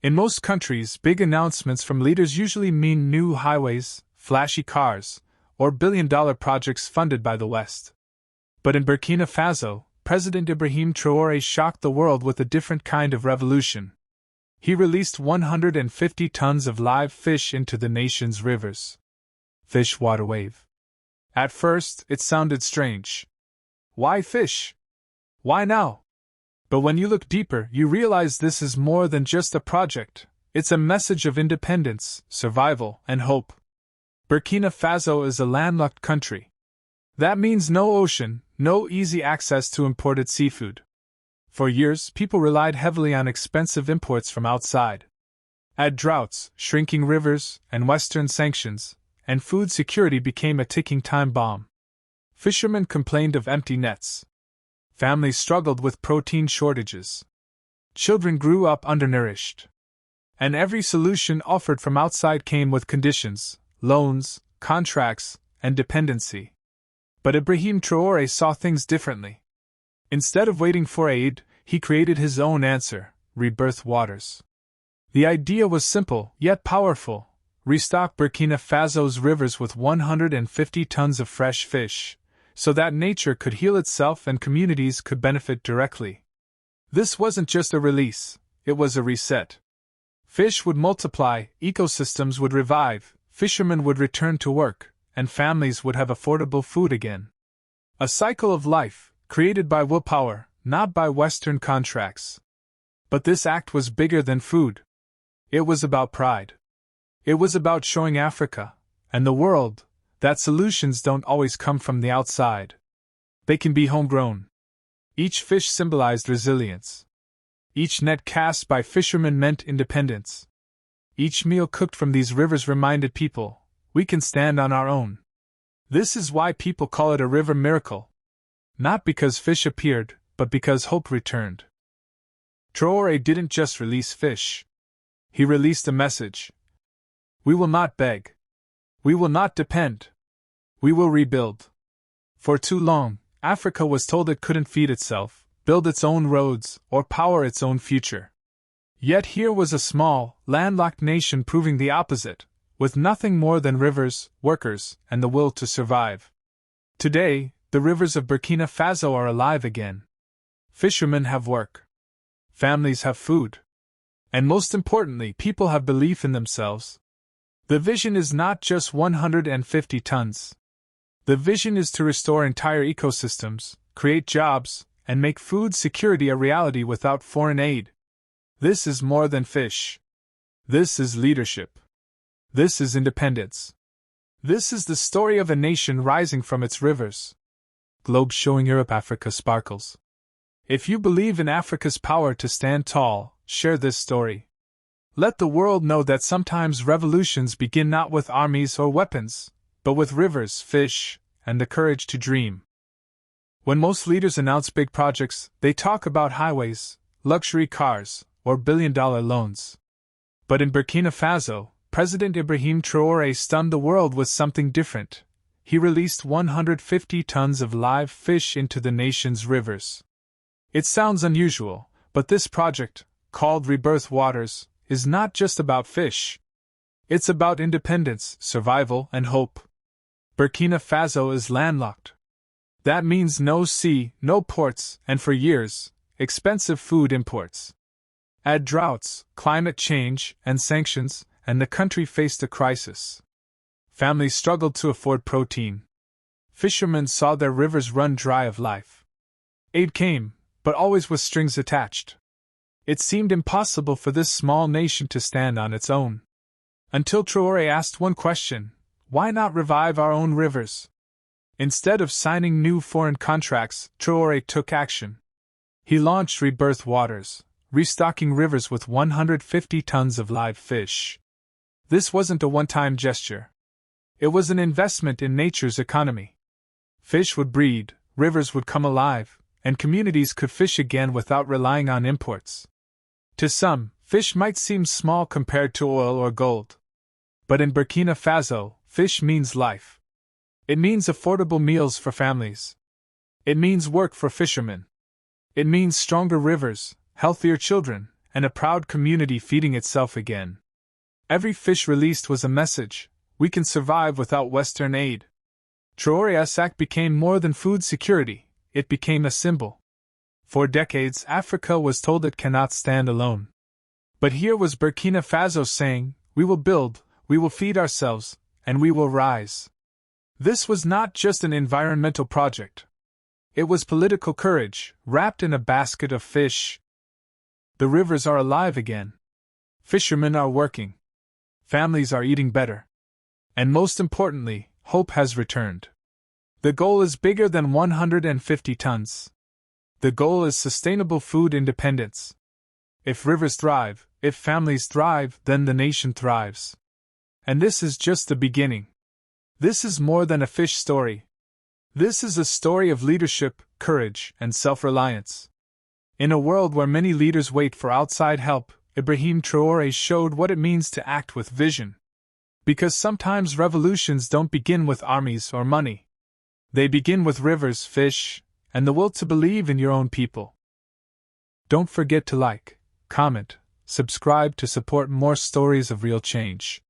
In most countries, big announcements from leaders usually mean new highways, flashy cars, or billion-dollar projects funded by the West. But in Burkina Faso, President Ibrahim Traoré shocked the world with a different kind of revolution. He released 150 tons of live fish into the nation's rivers. Fish water wave. At first, it sounded strange. Why fish? Why now? But when you look deeper, you realize this is more than just a project. It's a message of independence, survival, and hope. Burkina Faso is a landlocked country. That means no ocean, no easy access to imported seafood. For years, people relied heavily on expensive imports from outside. Add droughts, shrinking rivers, and Western sanctions, and food security became a ticking time bomb. Fishermen complained of empty nets. Families struggled with protein shortages. Children grew up undernourished. And every solution offered from outside came with conditions, loans, contracts, and dependency. But Ibrahim Traoré saw things differently. Instead of waiting for aid, he created his own answer, Rebirth Waters. The idea was simple, yet powerful. Restock Burkina Faso's rivers with 150 tons of fresh fish, so that nature could heal itself and communities could benefit directly. This wasn't just a release, it was a reset. Fish would multiply, ecosystems would revive, fishermen would return to work, and families would have affordable food again. A cycle of life, created by willpower, not by Western contracts. But this act was bigger than food. It was about pride. It was about showing Africa, and the world, that solutions don't always come from the outside. They can be homegrown. Each fish symbolized resilience. Each net cast by fishermen meant independence. Each meal cooked from these rivers reminded people, we can stand on our own. This is why people call it a river miracle. Not because fish appeared, but because hope returned. Traoré didn't just release fish. He released a message. We will not beg. We will not depend. We will rebuild. For too long, Africa was told it couldn't feed itself, build its own roads, or power its own future. Yet here was a small, landlocked nation proving the opposite, with nothing more than rivers, workers, and the will to survive. Today, the rivers of Burkina Faso are alive again. Fishermen have work. Families have food. And most importantly, people have belief in themselves. The vision is not just 150 tons. The vision is to restore entire ecosystems, create jobs, and make food security a reality without foreign aid. This is more than fish. This is leadership. This is independence. This is the story of a nation rising from its rivers. Globe showing Europe Africa sparkles. If you believe in Africa's power to stand tall, share this story. Let the world know that sometimes revolutions begin not with armies or weapons, but with rivers, fish, and the courage to dream. When most leaders announce big projects, they talk about highways, luxury cars, or billion-dollar loans. But in Burkina Faso, President Ibrahim Traoré stunned the world with something different. He released 150 tons of live fish into the nation's rivers. It sounds unusual, but this project, called Rebirth Waters, is not just about fish. It's about independence, survival, and hope. Burkina Faso is landlocked. That means no sea, no ports, and for years, expensive food imports. Add droughts, climate change, and sanctions, and the country faced a crisis. Families struggled to afford protein. Fishermen saw their rivers run dry of life. Aid came, but always with strings attached. It seemed impossible for this small nation to stand on its own. Until Traoré asked one question: why not revive our own rivers? Instead of signing new foreign contracts, Traoré took action. He launched Rebirth Waters, restocking rivers with 150 tons of live fish. This wasn't a one-time gesture. It was an investment in nature's economy. Fish would breed, rivers would come alive, and communities could fish again without relying on imports. To some, fish might seem small compared to oil or gold. But in Burkina Faso, fish means life. It means affordable meals for families. It means work for fishermen. It means stronger rivers, healthier children, and a proud community feeding itself again. Every fish released was a message: we can survive without Western aid. Traoré's act became more than food security, it became a symbol. For decades, Africa was told it cannot stand alone. But here was Burkina Faso saying, we will build, we will feed ourselves, and we will rise. This was not just an environmental project. It was political courage, wrapped in a basket of fish. The rivers are alive again. Fishermen are working. Families are eating better. And most importantly, hope has returned. The goal is bigger than 150 tons. The goal is sustainable food independence. If rivers thrive, if families thrive, then the nation thrives. And this is just the beginning. This is more than a fish story. This is a story of leadership, courage, and self-reliance. In a world where many leaders wait for outside help, Ibrahim Traoré showed what it means to act with vision. Because sometimes revolutions don't begin with armies or money. They begin with rivers, fish, and the will to believe in your own people. Don't forget to like, comment, subscribe to support more stories of real change.